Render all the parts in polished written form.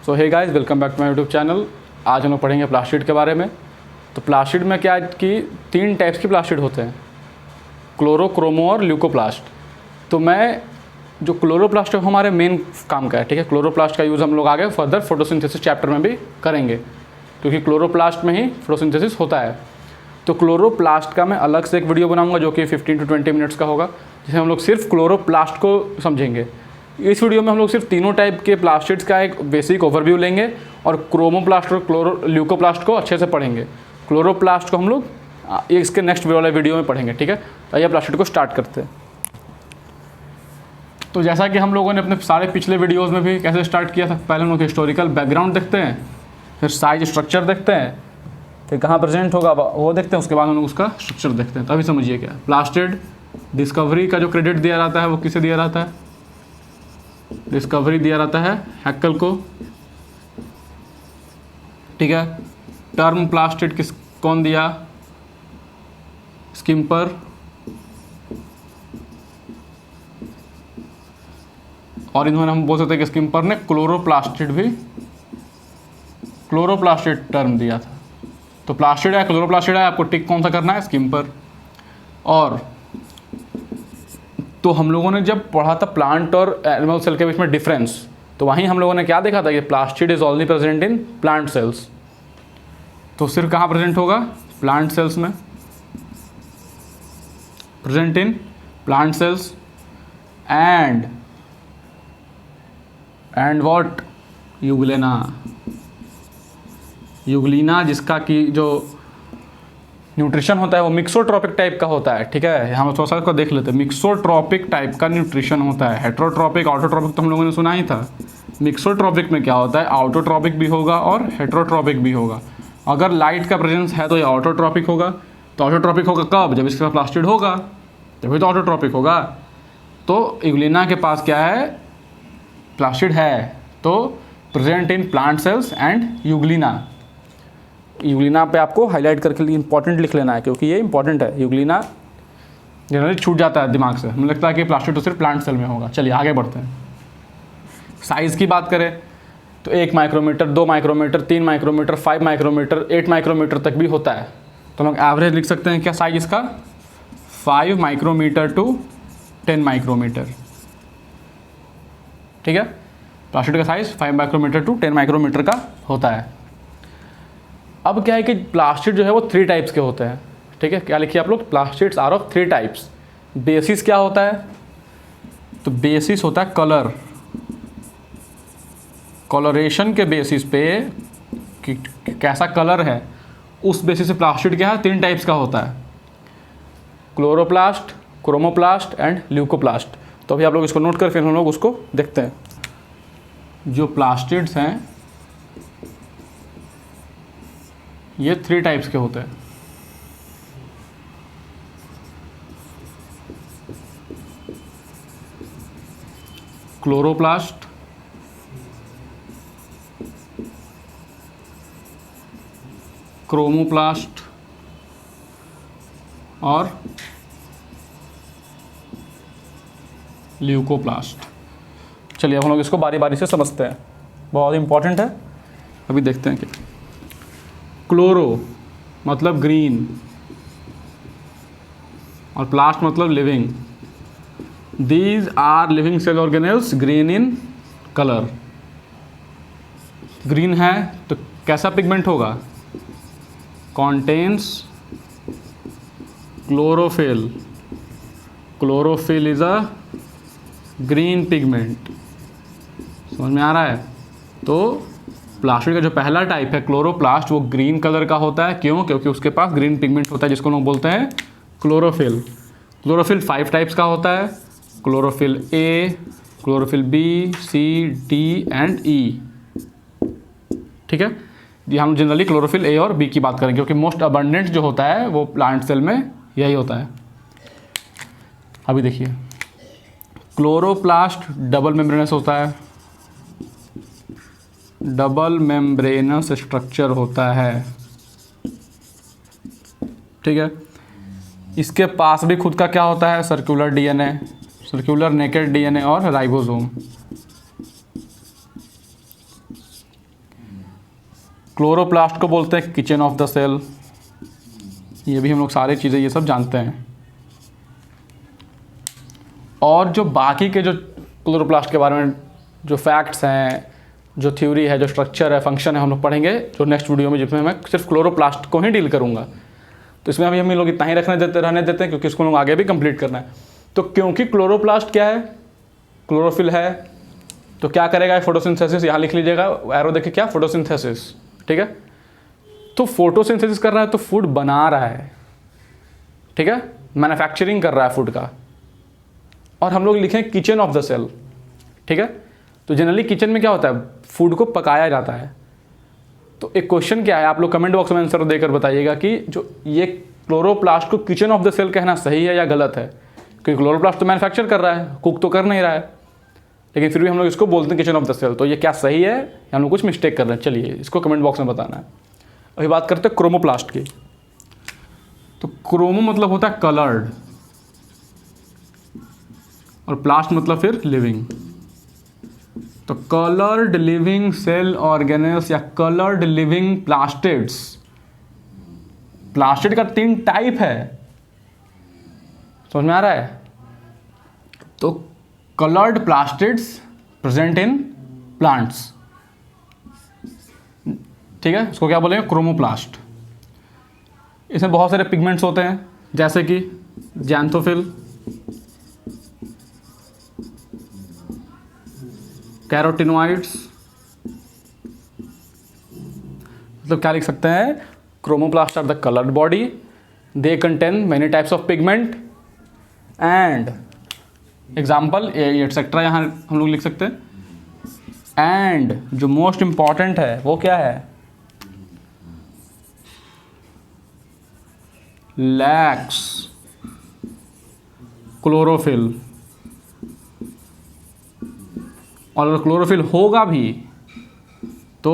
So hey guys, welcome back to my YouTube channel. आज हम लोग पढ़ेंगे प्लास्टिड के बारे में। तो प्लास्टिड में क्या है कि 3 टाइप्स की प्लास्टिड होते हैं, क्लोरो, क्रोमो और ल्यूकोप्लास्ट। तो मैं जो क्लोरोप्लास्ट है हमारे मेन काम का है, ठीक है। क्लोरोप्लास्ट का यूज़ हम लोग आगे फर्दर फोटोसिंथेसिस चैप्टर में भी करेंगे, क्योंकि क्लोरोप्लास्ट में ही फोटोसिंथेसिस होता है। तो क्लोरोप्लास्ट का मैं अलग से एक वीडियो बनाऊंगा जो कि 15 to 20 मिनट्स का होगा, जिसमें हम लोग सिर्फ क्लोरोप्लास्ट को समझेंगे। इस वीडियो में हम लोग सिर्फ तीनों टाइप के प्लास्टिड्स का एक बेसिक ओवरव्यू लेंगे और क्रोमोप्लास्ट और ल्यूकोप्लास्ट को अच्छे से पढ़ेंगे। क्लोरोप्लास्ट को हम लोग इसके नेक्स्ट वाले वीडियो में पढ़ेंगे, ठीक है। तो आइए प्लास्टिड को स्टार्ट करते हैं। तो जैसा कि हम लोगों ने अपने सारे पिछले वीडियोज़ में भी कैसे स्टार्ट किया था, पहले हम लोग हिस्टोरिकल बैकग्राउंड देखते हैं, फिर साइज स्ट्रक्चर देखते हैं, फिर कहाँ प्रेजेंट होगा वो देखते हैं, उसके बाद हम लोग उसका स्ट्रक्चर देखते हैं। तभी समझिए क्या प्लास्टिड डिस्कवरी का जो क्रेडिट दिया जाता है वो किसे दिया जाता है? डिस्कवरी दिया जाता है हैक्कल को, ठीक है। टर्म प्लास्टिड कौन दिया? स्किम्पर। और इन्होंने हम बोल सकते हैं कि स्किम्पर ने क्लोरोप्लास्टिड टर्म दिया था। तो प्लास्टिड है, क्लोरोप्लास्टिड है, आपको टिक कौन सा करना है? स्किम्पर। और तो हम लोगों ने जब पढ़ा था प्लांट और एनिमल सेल के बीच में डिफरेंस, तो वहीं हम लोगों ने क्या देखा था कि plastid is only present in plant cells. तो सिर्फ कहाँ प्रेजेंट होगा? प्लांट सेल्स में, present in plant cells. And what? Euglena, जिसका कि जो न्यूट्रिशन होता है वो मिक्सोट्रॉपिक टाइप का होता है, ठीक है। हम थोड़ा सा इसको देख लेते हैं। मिक्सोट्रॉपिक टाइप का न्यूट्रिशन होता है। हेट्रोट्रॉपिक, ऑटोट्रॉपिक तो हम लोगों ने सुना ही था। मिक्सोट्रॉपिक में क्या होता है? ऑटोट्रॉपिक भी होगा और हेट्रोट्रॉपिक भी होगा। अगर लाइट का प्रेजेंस है तो ये ऑटोट्रॉपिक होगा। तो ऑटोट्रॉपिक होगा कब? जब इसके पास प्लास्टिड होगा, तभी तो ऑटोट्रॉपिक होगा। तो यूग्लिना के पास क्या है? प्लास्टिड है, तो present in plant cells and Euglena पे आपको हाईलाइट करके इंपॉर्टेंट लिख लेना है, क्योंकि ये इंपॉर्टेंट है। यूग्लिना जनरली छूट जाता है दिमाग से, हमें लगता है कि प्लास्टिड तो सिर्फ प्लांट सेल में होगा। चलिए आगे बढ़ते हैं। साइज़ की बात करें तो 1 micrometre, 2 micrometre, 3 micrometre, 5 micrometre, 8 micrometre तक भी होता है। तो हम लोग एवरेज लिख सकते हैं क्या साइज इसका? 5 माइक्रोमीटर टू 10 माइक्रोमीटर, ठीक है। प्लास्टिड का साइज 5 माइक्रोमीटर टू 10 माइक्रोमीटर का होता है। अब क्या है कि प्लास्टिड जो है वो 3 टाइप्स के होते हैं, ठीक है। क्या लिखिए आप लोग? Plastids are of 3 types. Basis क्या होता है? तो बेसिस होता है कलर, कलरेशन के बेसिस पे कि कैसा कलर है, उस बेसिस से प्लास्टिड क्या है 3 टाइप्स का होता है, क्लोरोप्लास्ट, क्रोमोप्लास्ट एंड ल्यूकोप्लास्ट। तो अभी आप लोग इसको नोट कर फिर हम लोग उसको देखते हैं। जो प्लास्टिड्स हैं ये 3 टाइप्स के होते हैं। क्लोरोप्लास्ट, क्रोमोप्लास्ट और ल्यूकोप्लास्ट। चलिए अब हम लोग इसको बारी बारी से समझते हैं, बहुत इंपॉर्टेंट है। अभी देखते हैं कि क्लोरो मतलब ग्रीन और प्लास्ट मतलब लिविंग। These are living cell organelles green in colour. Green है तो कैसा पिगमेंट होगा? Contains chlorophyll. Chlorophyll is a green pigment. समझ में आ रहा है? तो प्लास्टिड का जो पहला टाइप है क्लोरोप्लास्ट, वो ग्रीन कलर का होता है। क्यों? क्योंकि उसके पास ग्रीन पिगमेंट होता है, जिसको लोग बोलते हैं क्लोरोफिल। क्लोरोफिल 5 टाइप्स का होता है। Chlorophyll A, chlorophyll B, C, D and E, ठीक है। ये हम जनरली क्लोरोफिल ए और बी की बात करेंगे, क्योंकि मोस्ट अबंडेंट जो होता है वो प्लांट सेल में यही होता है। अभी देखिए, क्लोरोप्लास्ट डबल मेम्ब्रेनस होता है, डबल मेम्ब्रेनस स्ट्रक्चर होता है, ठीक है। इसके पास भी खुद का क्या होता है? Circular DNA, circular naked DNA और राइबोसोम। क्लोरोप्लास्ट को बोलते हैं किचन ऑफ द सेल, ये भी हम लोग सारी चीज़ें ये सब जानते हैं। और जो बाकी के जो क्लोरोप्लास्ट के बारे में जो फैक्ट्स हैं, जो थ्योरी है, जो स्ट्रक्चर है, फंक्शन है, हम लोग पढ़ेंगे जो नेक्स्ट वीडियो में, जिसमें मैं सिर्फ क्लोरोप्लास्ट को ही डील करूँगा। तो इसमें अभी हम लोग इतना ही रहने देते हैं, क्योंकि इसको लोग आगे भी कंप्लीट करना है। तो क्योंकि क्लोरोप्लास्ट क्या है, क्लोरोफिल है, तो क्या करेगा फोटोसिंथेसिस, यहाँ लिख लीजिएगा एरो देखिए क्या, फोटोसिंथेसिस, ठीक है। तो फोटोसिंथेसिस कर रहा है तो फूड बना रहा है, ठीक है, मैन्युफैक्चरिंग कर रहा है फूड का। और हम लोग लिखें किचन ऑफ द सेल, ठीक है। तो जनरली किचन में क्या होता है, फूड को पकाया जाता है। तो एक क्वेश्चन क्या है, आप लोग कमेंट बॉक्स में आंसर देकर बताइएगा कि जो ये क्लोरोप्लास्ट को किचन ऑफ द सेल कहना सही है या गलत है। क्योंकि क्लोरोप्लास्ट तो मैन्युफैक्चर कर रहा है, कुक तो कर नहीं रहा है, लेकिन फिर भी हम लोग इसको बोलते हैं किचन ऑफ द सेल। तो ये क्या सही है या हम लोग कुछ मिस्टेक कर रहे हैं, चलिए इसको कमेंट बॉक्स में बताना है। अभी बात करते हैं क्रोमोप्लास्ट की। तो क्रोमो मतलब होता है कलर्ड, और प्लास्ट मतलब फिर लिविंग। तो कलर्ड लिविंग सेल ऑर्गेनेल्स या कलर्ड लिविंग प्लास्टिड्स, प्लास्टिड का 3 टाइप है, समझ में आ रहा है। तो coloured plastids present in plants, ठीक है, इसको क्या बोलेंगे, क्रोमोप्लास्ट। इसमें बहुत सारे पिगमेंट्स होते हैं, जैसे कि जैंथोफिल, कैरोटिनॉइड्स, मतलब क्या लिख सकते हैं, chromoplast are the coloured body, they contain many types of pigment and example etcetera, यहाँ हम लोग लिख सकते हैं। एंड जो मोस्ट इंपॉर्टेंट है वो क्या है, लैक्स क्लोरोफिल। और अगर क्लोरोफिल होगा भी तो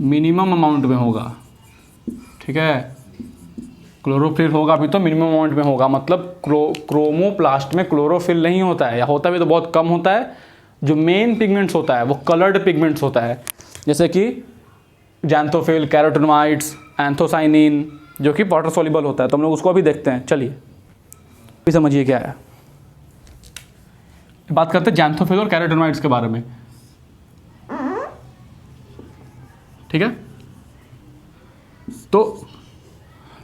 मिनिमम अमाउंट में होगा, ठीक है, क्लोरोफिल होगा भी तो मिनिमम अमाउंट में होगा। मतलब क्रोमोप्लास्ट में क्लोरोफिल नहीं होता है, या होता भी तो बहुत कम होता है। जो मेन पिगमेंट्स होता है वो कलर्ड पिगमेंट्स होता है, जैसे कि जैंथोफिल, कैरोटिनॉइड्स, एंथोसाइनिन, जो कि वाटर सॉल्युबल होता है। तो हम लोग उसको अभी देखते हैं, चलिए अभी समझिए क्या है। बात करते हैं जैंथोफिल और कैरोटिनॉइड्स के बारे में, ठीक है। तो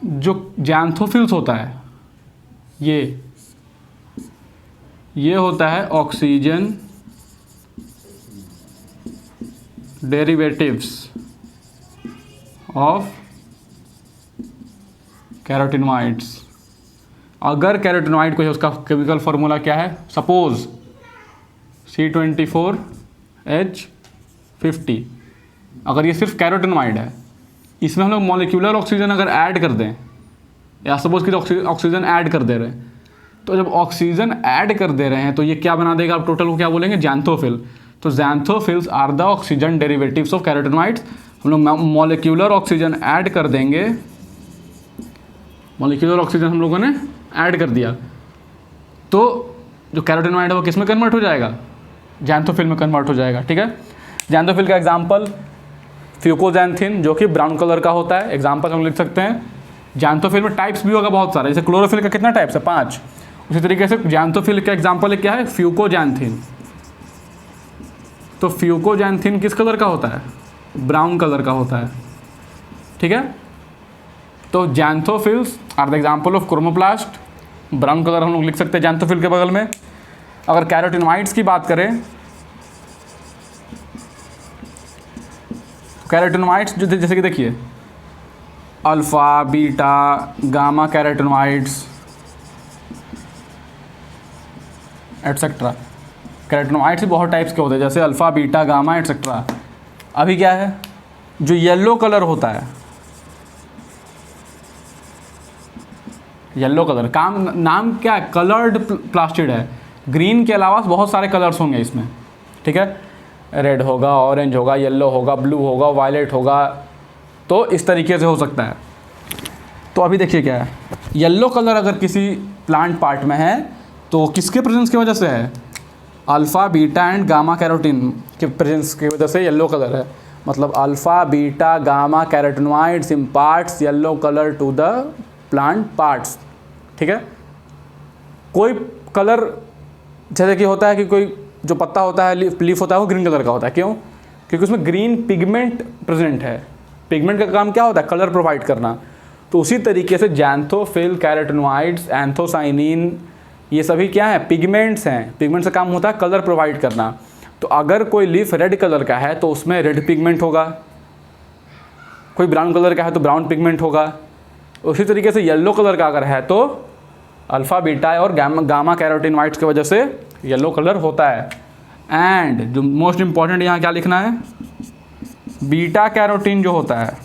जो जैंथोफिल्स होता है ये होता है ऑक्सीजन डेरिवेटिव्स ऑफ कैरोटिनॉइड्स। अगर कैरोटिनॉइड को है, उसका केमिकल फार्मूला क्या है, सपोज C24H50। अगर ये सिर्फ कैरोटिनॉइड है, इसमें हम लोग मॉलिक्यूलर ऑक्सीजन अगर ऐड कर दें, या सपोज कि ऑक्सीजन ऐड कर दे रहे हैं, तो जब ऑक्सीजन ऐड कर दे रहे हैं तो ये क्या बना देगा, आप टोटल को क्या बोलेंगे, जैंथोफिल। तो xanthophylls are the oxygen derivatives of carotenoids. हम लोग मॉलिक्यूलर ऑक्सीजन ऐड कर देंगे, मॉलिक्यूलर ऑक्सीजन हम लोगों ने ऐड कर दिया, तो जो कैरोटिनॉइड है वो किस में कन्वर्ट हो जाएगा, जैंथोफिल में कन्वर्ट हो जाएगा, ठीक है। जैंथोफिल का एग्जांपल फ्यूकोजैंथिन, जो कि ब्राउन कलर का होता है, एग्जांपल हम लिख सकते हैं। जैंथोफिल में टाइप्स भी होगा बहुत सारा, जैसे क्लोरोफिल का कितना टाइप्स है, 5। उसी तरीके से जैंथोफिल का एग्जांपल क्या है, फ्यूकोजैंथिन। तो फ्यूकोजैंथिन किस कलर का होता है, ब्राउन कलर का होता है, ठीक है। तो xanthophylls are the example of chromoplast, brown colour हम लोग लिख सकते हैं जैंथोफिल के बगल में। अगर कैरोटिनॉइड्स की बात करें, कैरोटिनॉइड्स जो जैसे कि देखिए alpha, beta, gamma carotenoids etcetera. Carotenoids भी बहुत टाइप्स के होते हैं, जैसे अल्फ़ा, बीटा, गामा एटसेट्रा। अभी क्या है, जो येलो कलर होता है, येलो कलर नाम क्या है, कलर्ड प्लास्टिड है। ग्रीन के अलावा बहुत सारे कलर्स होंगे इसमें, ठीक है, रेड होगा, ऑरेंज होगा, येलो होगा, ब्लू होगा, वायलेट होगा, तो इस तरीके से हो सकता है। तो अभी देखिए क्या है, येलो कलर अगर किसी प्लांट पार्ट में है तो किसके प्रेजेंस की वजह से है, alpha, beta and gamma carotene के प्रेजेंस की वजह से येलो कलर है। मतलब alpha beta gamma carotenoids imparts yellow colour to the plant parts. ठीक है, कोई कलर जैसे कि होता है कि कोई जो पत्ता होता है लीफ होता है वो ग्रीन कलर का होता है, क्यों? क्योंकि उसमें ग्रीन पिगमेंट प्रेजेंट है। पिगमेंट का काम क्या होता है? कलर प्रोवाइड करना। तो उसी तरीके से जैंथोफिल, कैरोटिनॉइड्स, एंथोसाइनिन, ये सभी क्या है? पिगमेंट्स हैं। पिगमेंट्स का काम होता है कलर प्रोवाइड करना। तो अगर कोई लीफ रेड कलर का है तो उसमें रेड पिगमेंट होगा, कोई ब्राउन कलर का है तो ब्राउन पिगमेंट होगा। उसी तरीके से येलो कलर का अगर है तो अल्फ़ा बीटा और गामा कैरोटिनॉइड्स की वजह से येलो कलर होता है। एंड जो मोस्ट इंपॉर्टेंट यहाँ क्या लिखना है, बीटा कैरोटीन जो होता है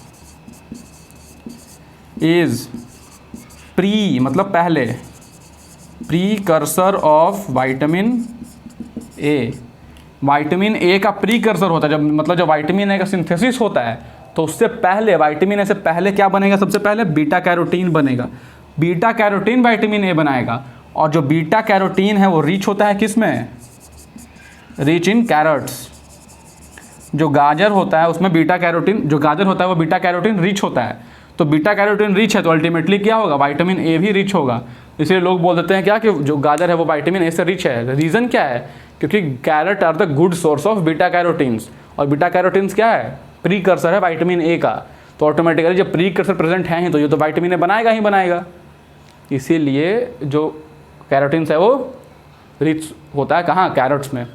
इज प्री, मतलब पहले, precursor of vitamin A. Vitamin A का प्रीकर्सर होता है, जब मतलब जब विटामिन ए का सिंथेसिस होता है तो उससे पहले, विटामिन ए से पहले क्या बनेगा? सबसे पहले बीटा कैरोटीन बनेगा। बीटा कैरोटीन विटामिन ए बनाएगा, और जो बीटा कैरोटीन है वो रिच होता है किस में? Rich in carrots. जो गाजर होता है उसमें बीटा कैरोटीन, जो गाजर होता है वो बीटा कैरोटीन रिच होता है। तो बीटा कैरोटीन रिच है तो अल्टीमेटली क्या होगा? विटामिन ए भी रिच होगा। इसलिए लोग बोल देते हैं क्या कि जो गाजर है वो विटामिन ए से रिच है। रीज़न क्या है? क्योंकि carrot are the good source of beta carotenes, और बीटा कैरोटीन्स क्या है? प्रीकर्सर है विटामिन ए का। तो ऑटोमेटिकली जब प्रीकर्सर प्रेजेंट है ही तो ये तो विटामिन ए बनाएगा ही बनाएगा। इसीलिए जो कैरोटीन्स है वो रिच होता है कहाँ? कैरेट्स में।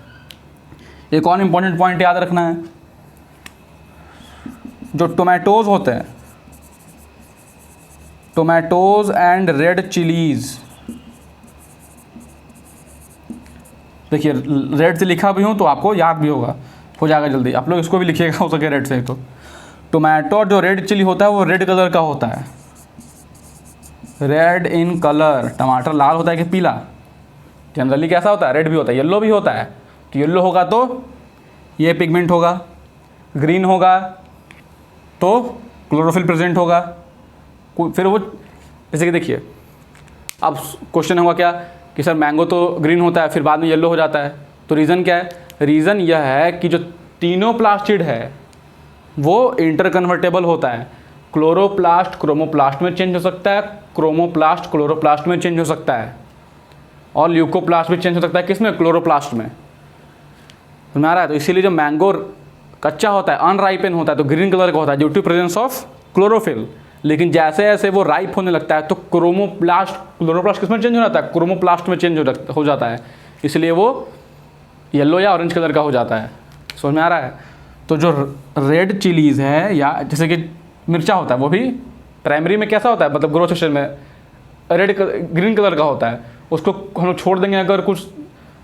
एक और इम्पॉर्टेंट पॉइंट याद रखना है, जो टोमेटोज होते हैं, टोमेटोज एंड रेड चिलीज, देखिए रेड से लिखा भी हूँ तो आपको याद भी होगा, हो जाएगा जल्दी। आप लोग इसको भी लिखिएगा हो सके रेड से। तो टोमेटो और जो रेड चिली होता है वो रेड कलर का होता है, रेड इन कलर। टमाटर लाल होता है कि पीला? जनरली कैसा होता है? रेड भी होता है, येलो भी होता है। तो येलो होगा तो ये पिगमेंट होगा, ग्रीन होगा तो क्लोरोफिल प्रेजेंट होगा। फिर वो जैसे कि देखिए, अब क्वेश्चन होगा क्या कि सर मैंगो तो ग्रीन होता है फिर बाद में येलो हो जाता है, तो रीज़न क्या है? रीज़न यह है कि जो तीनों प्लास्टिड है वो इंटरकन्वर्टेबल होता है। क्लोरोप्लास्ट क्रोमोप्लास्ट में चेंज हो सकता है, क्रोमोप्लास्ट क्लोरोप्लास्ट में चेंज हो सकता है, और ल्यूकोप्लास्ट भी चेंज हो सकता है किस में? क्लोरोप्लास्ट में। समझ आ रहा है? तो इसीलिए जो मैंगो कच्चा होता है, अनराइपन होता है, तो ग्रीन कलर का होता है due to presence of chlorophyll. लेकिन जैसे जैसे वो राइप होने लगता है तो क्रोमोप्लास्ट, क्लोरोप्लास्ट किस में चेंज हो जाता है? क्रोमोप्लास्ट में चेंज हो जाता है, इसलिए वो येलो या ऑरेंज कलर का हो जाता है। समझ में आ रहा है? तो जो रेड चिलीज़ है, या जैसे कि मिर्चा होता है, वो भी प्राइमरी में कैसा होता है? मतलब ग्रोथ स्टेज में ग्रीन कलर का होता है। उसको हम लोग छोड़ देंगे अगर कुछ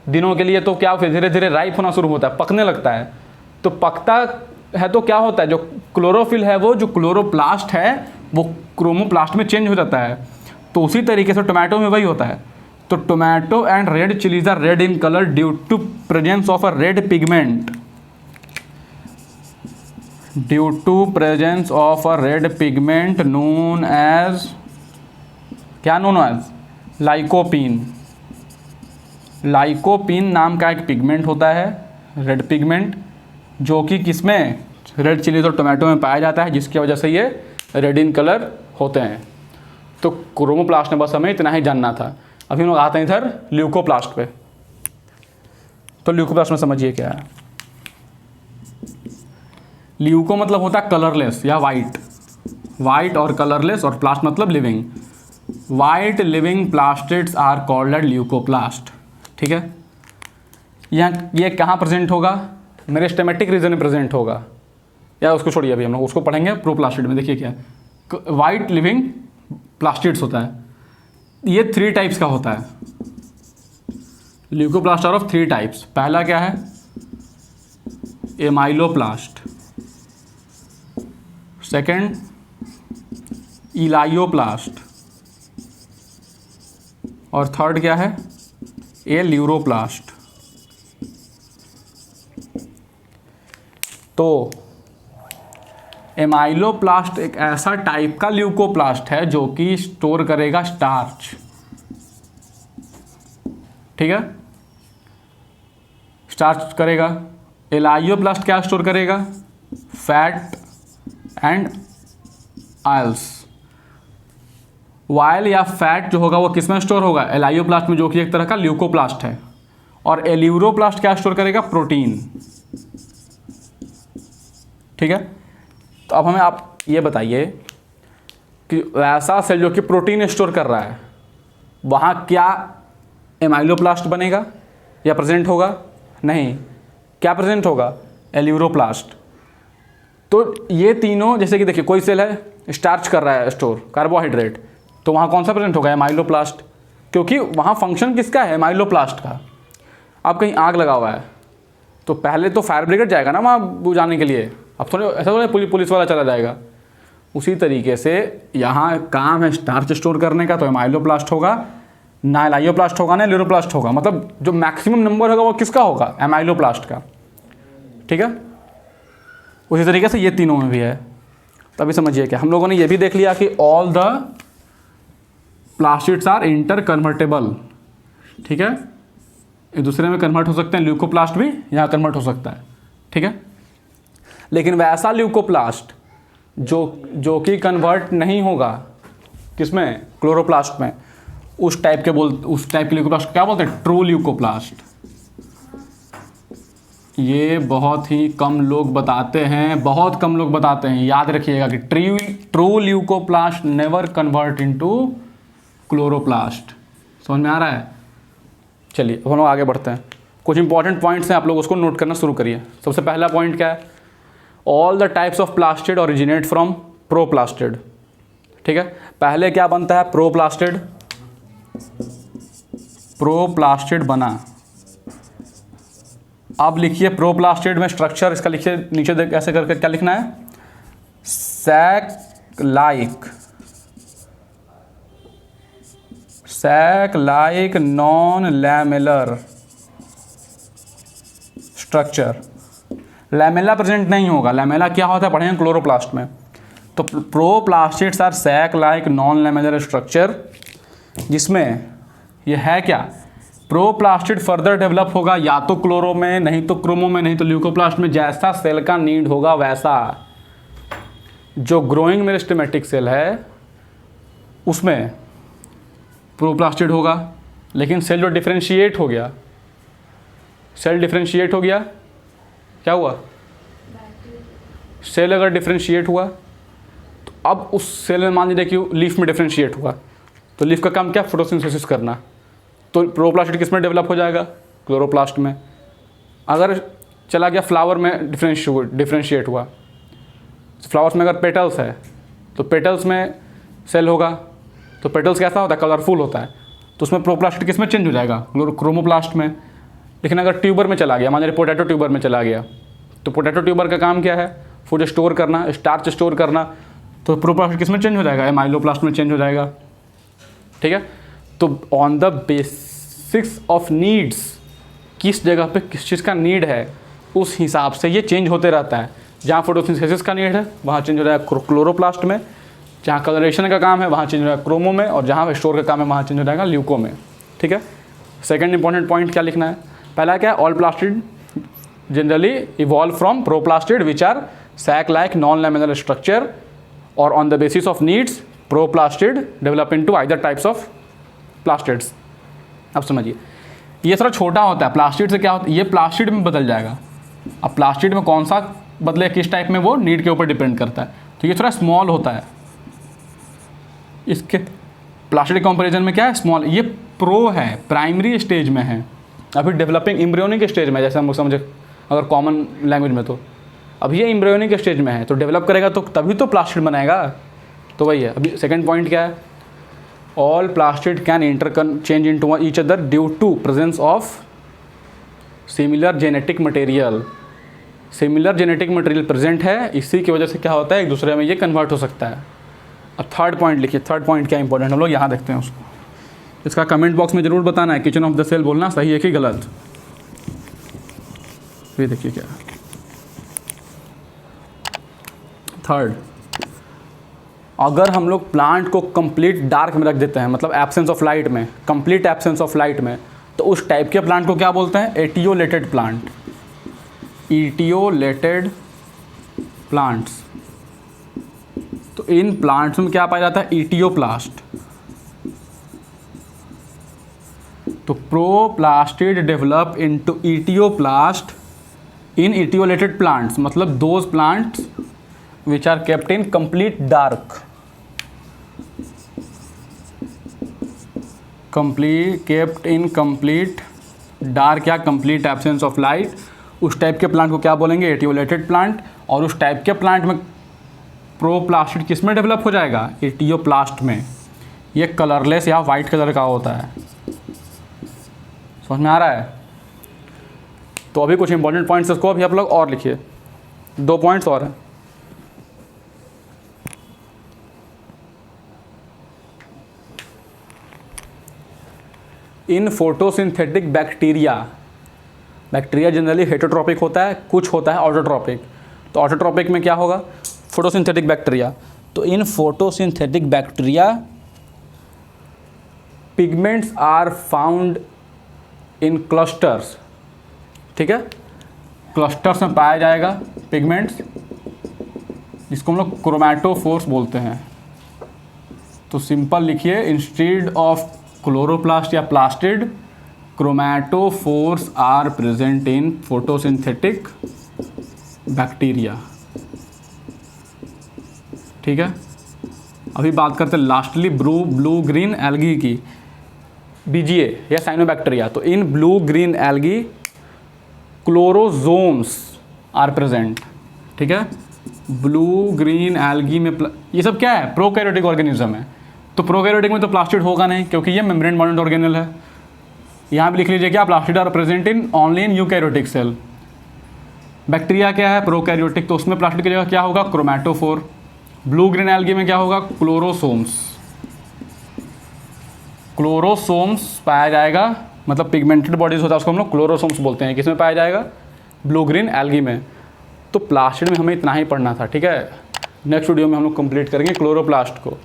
दिनों के लिए तो क्या, फिर धीरे धीरे राइप होना शुरू होता है, पकने लगता है। तो पकता है तो क्या होता है? जो क्लोरोफिल है वो, जो क्लोरोप्लास्ट है वो क्रोमोप्लास्ट में चेंज हो जाता है। तो उसी तरीके से टोमेटो में वही होता है। तो tomato and red chillies are red in colour due to presence of a red pigment, due to presence of a red pigment known as, क्या नोन एज? लाइकोपीन। लाइकोपीन नाम का एक पिगमेंट होता है, रेड पिगमेंट, जो कि किसमें? Red chillies और टोमेटो में पाया जाता है, जिसकी वजह से ये रेड इन कलर होते हैं। तो क्रोमोप्लास्ट में बस हमें इतना ही जानना था। अभी हम लोग आते हैं इधर ल्यूकोप्लास्ट पे। तो ल्यूकोप्लास्ट में समझिए क्या है। ल्यूको मतलब होता है कलरलेस या वाइट, वाइट और कलरलेस, और प्लास्ट मतलब लिविंग। White living plastids are called at leucoplast. ठीक है, यहाँ ये कहाँ प्रेजेंट होगा? मेरे स्टेमेटिक रीजन में प्रेजेंट होगा, या उसको छोड़िए, अभी हम लोग उसको पढ़ेंगे प्रोप्लास्टिड में। देखिए क्या वाइट लिविंग प्लास्टिड्स होता है, ये 3 टाइप्स का होता है। Leucoplast are of 3 types. पहला क्या है? एमाइलोप्लास्ट, सेकंड इलायोप्लास्ट, और थर्ड क्या है? एल्यूरोप्लास्ट। तो एमाइलोप्लास्ट एक ऐसा टाइप का ल्यूकोप्लास्ट है जो कि स्टोर करेगा स्टार्च। ठीक है, स्टार्च करेगा। एलायोप्लास्ट क्या स्टोर करेगा? Fat and oils. वायल या फैट जो होगा वो किस में स्टोर होगा? एलायोप्लास्ट में, जो कि एक तरह का ल्यूकोप्लास्ट है। और एल्यूरोप्लास्ट क्या स्टोर करेगा? प्रोटीन। ठीक है, तो अब हमें आप ये बताइए कि वैसा सेल जो कि प्रोटीन स्टोर कर रहा है, वहाँ क्या एमाइलोप्लास्ट बनेगा या प्रेजेंट होगा? नहीं। क्या प्रेजेंट होगा? एल्यूरोप्लास्ट। तो ये तीनों, जैसे कि देखिए कोई सेल है स्टार्च कर रहा है स्टोर, कार्बोहाइड्रेट, तो वहाँ कौन सा प्रेजेंट होगा? एमाइलोप्लास्ट, क्योंकि वहाँ फंक्शन किसका है? एमाइलोप्लास्ट का। अब कहीं आग लगा हुआ है तो पहले तो फायर ब्रिगेड जाएगा ना वहाँ बुझाने के लिए, अब थोड़े ऐसा थोड़ा पुलिस वाला चला जाएगा। उसी तरीके से यहाँ काम है स्टार्च स्टोर करने का, तो एमाइलोप्लास्ट होगा, ना एलायोप्लास्ट होगा ना एल्यूरोप्लास्ट होगा। मतलब जो मैक्सिमम नंबर होगा वो किसका होगा? एमाइलोप्लास्ट का। ठीक है, उसी तरीके से ये तीनों में भी है। तभी समझिए कि हम लोगों ने ये भी देख लिया कि all the plastids are interconvertible. ठीक है, एक दूसरे में कन्वर्ट हो सकते हैं, ल्यूकोप्लास्ट भी यहाँ कन्वर्ट हो सकता है। ठीक है, लेकिन वैसा ल्यूकोप्लास्ट जो कि कन्वर्ट नहीं होगा किसमें? क्लोरोप्लास्ट में, उस टाइप के ल्यूकोप्लास्ट क्या बोलते हैं? True leucoplast. ये बहुत ही कम लोग बताते हैं, बहुत कम लोग बताते हैं। याद रखिएगा कि true leucoplast never convert into chloroplast. समझ में आ रहा है? चलिए अब हम लोग आगे बढ़ते हैं। कुछ इंपॉर्टेंट पॉइंट्स हैं, आप लोग उसको नोट करना शुरू करिए। सबसे पहला पॉइंट क्या है? All the types of plastid originate from proplastid. ठीक है, पहले क्या बनता है? प्रोप्लास्टिड। प्रोप्लास्टिड बना। अब लिखिए प्रोप्लास्टिड में स्ट्रक्चर इसका लिखिए नीचे ऐसे करके, क्या लिखना है? Sac like non lamellar structure. Lamella present नहीं होगा। लैमेला क्या होता है? पढ़ेंगे क्लोरोप्लास्ट में। तो proplastids are sac like non lamellar structure, जिसमें ये है क्या? प्रोप्लास्टिड फर्दर डेवलप होगा या तो क्लोरो में, नहीं तो क्रोमो में, नहीं तो ल्यूकोप्लास्ट में। जैसा सेल का नीड होगा वैसा। जो ग्रोइंग मेरिस्टेमेटिक सेल है उसमें प्रोप्लास्टिड होगा, लेकिन सेल जो डिफरेंशिएट हो गया, क्या हुआ? सेल अगर डिफरेंशिएट हुआ तो अब उस सेल में मान लीजिए कि लीफ में डिफरेंशिएट हुआ, तो लीफ का काम क्या? फोटोसिंथेसिस करना। तो प्रोप्लास्टिड किस में डेवलप हो जाएगा? क्लोरोप्लास्ट में। अगर चला गया फ्लावर में डिफरेंशिएट हुआ, फ्लावर्स में अगर पेटल्स है तो पेटल्स में सेल होगा, तो पेटल्स कैसा होता है? कलरफुल होता है। तो उसमें प्रोप्लास्टिड किस में चेंज हो जाएगा? क्रोमोप्लास्ट में। लेकिन अगर ट्यूबर में चला गया, मान लीजिए पोटैटो ट्यूबर में चला गया, तो पोटैटो ट्यूबर का काम क्या है? फूड स्टोर करना, स्टार्च स्टोर करना। तो प्रोप्लास्टिड किस में चेंज हो जाएगा? एमाइलोप्लास्ट में चेंज हो जाएगा। ठीक है, तो on the basics of needs, किस जगह पे किस चीज़ का नीड है उस हिसाब से ये चेंज होते रहता है। जहाँ फोटोसिंथेसिस का नीड है वहाँ चेंज हो जाएगा क्लोरोप्लास्ट में, जहाँ कलरेशन का काम है वहाँ चेंज हो जाएगा क्रोमो में, और जहाँ स्टोर का काम है वहाँ चेंज हो जाएगा ल्यूको में। ठीक है, सेकंड इंपॉर्टेंट पॉइंट क्या लिखना है? पहला क्या है? All plastid generally evolve from proplastid which are sac like non laminar structure, और on the basis of needs proplastid develop into either types of plastids. अब समझिए, ये थोड़ा छोटा होता है। प्लास्टिड से क्या होता है? ये प्लास्टिड में बदल जाएगा। अब प्लास्टिड में कौन सा बदले, किस टाइप में, वो नीड के ऊपर डिपेंड करता है। तो ये थोड़ा स्मॉल होता है। इसके प्लास्टिड कंपैरिजन में क्या है? स्मॉल। ये प्रो है, प्राइमरी स्टेज में है, अभी डेवलपिंग एम्ब्रियोनिक स्टेज में, जैसे हम समझे अगर कॉमन लैंग्वेज में, तो अभी ये एम्ब्रियोनिक स्टेज में है। तो डेवलप करेगा तो तभी तो प्लास्टिड बनाएगा। तो वही है। अभी सेकंड पॉइंट क्या है? All plastid can change into each other due to presence of similar genetic material. Similar genetic material present है, इसी की वजह से क्या होता है? एक दूसरे में ये कन्वर्ट हो सकता है। अब थर्ड पॉइंट लिखिए। थर्ड पॉइंट क्या इंपॉर्टेंट, हम लोग यहाँ देखते हैं उसको। इसका कमेंट बॉक्स में ज़रूर बताना है किचन ऑफ द सेल बोलना सही है कि गलत। ये देखिए क्या है थर्ड। अगर हम लोग प्लांट को कंप्लीट डार्क में रख देते हैं, मतलब एब्सेंस ऑफ लाइट में, कंप्लीट एब्सेंस ऑफ लाइट में, तो उस टाइप के प्लांट को क्या बोलते हैं? एटियोलेटेड प्लांट। Etiolated plants. तो इन प्लांट्स में क्या पाया जाता है? इटियोप्लास्ट। तो proplastid develop into etioplast in etiolated plants, मतलब those plants which are kept in complete dark, kept in complete dark या कंप्लीट एब्सेंस ऑफ लाइट, उस टाइप के प्लांट को क्या बोलेंगे? Etiolated plant. और उस टाइप के प्लांट में प्रोप्लास्टिड किस में डेवलप हो जाएगा? एटियोप्लास्ट में। ये कलरलेस या वाइट कलर का होता है। समझ में आ रहा है? तो अभी कुछ इंपॉर्टेंट पॉइंट्स इसको अभी आप लोग और लिखिए, 2 पॉइंट्स और हैं। इन photosynthetic bacteria, bacteria generally heterotrophic होता है, कुछ होता है ऑटोट्रॉपिक। तो ऑटोट्रॉपिक में क्या होगा? Photosynthetic bacteria. तो in photosynthetic bacteria pigments are found in clusters, ठीक है, क्लस्टर्स में पाया जाएगा पिगमेंट्स, जिसको हम लोग क्रोमैटोफोर्स बोलते हैं। तो सिंपल लिखिए, इंस्टेड ऑफ क्लोरोप्लास्ट या plastid, chromatophores are present in photosynthetic bacteria. ठीक है, अभी बात करते हैं लास्टली ब्लू ग्रीन एल्गी की, बीजीए या साइनोबैक्टीरिया। तो in blue green algae chlorosomes are present. ठीक है, ब्लू ग्रीन एल्गी में ये सब क्या है? प्रोकैरियोटिक ऑर्गेनिज्म है। तो प्रोकैरियोटिक में तो प्लास्टिड होगा नहीं, क्योंकि ये मेम्ब्रेन बाउंडेड ऑर्गेनल है। यहाँ भी लिख लीजिए क्या? Plastid are present in only in eukaryotic cell. Bacteria क्या है? प्रोकैरियोटिक, तो उसमें प्लास्टिड की जगह क्या होगा? क्रोमैटोफोर। ब्लू ग्रीन एल्गी में क्या होगा? क्लोरोसोम्स। क्लोरोसोम्स पाया जाएगा, मतलब पिगमेंटेड बॉडीज होता है, उसको हम लोग क्लोरोसोम्स बोलते हैं। किसमें पाया जाएगा? ब्लू ग्रीन एल्गी में। तो प्लास्टिड में हमें इतना ही पढ़ना था। ठीक है, नेक्स्ट वीडियो में हम लोग कंप्लीट करेंगे क्लोरोप्लास्ट को।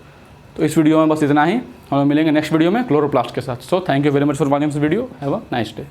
तो इस वीडियो में बस इतना ही, हम लोग मिलेंगे नेक्स्ट वीडियो में क्लोरोप्लास्ट के साथ। So thank you very much for watching this video. Have a nice day.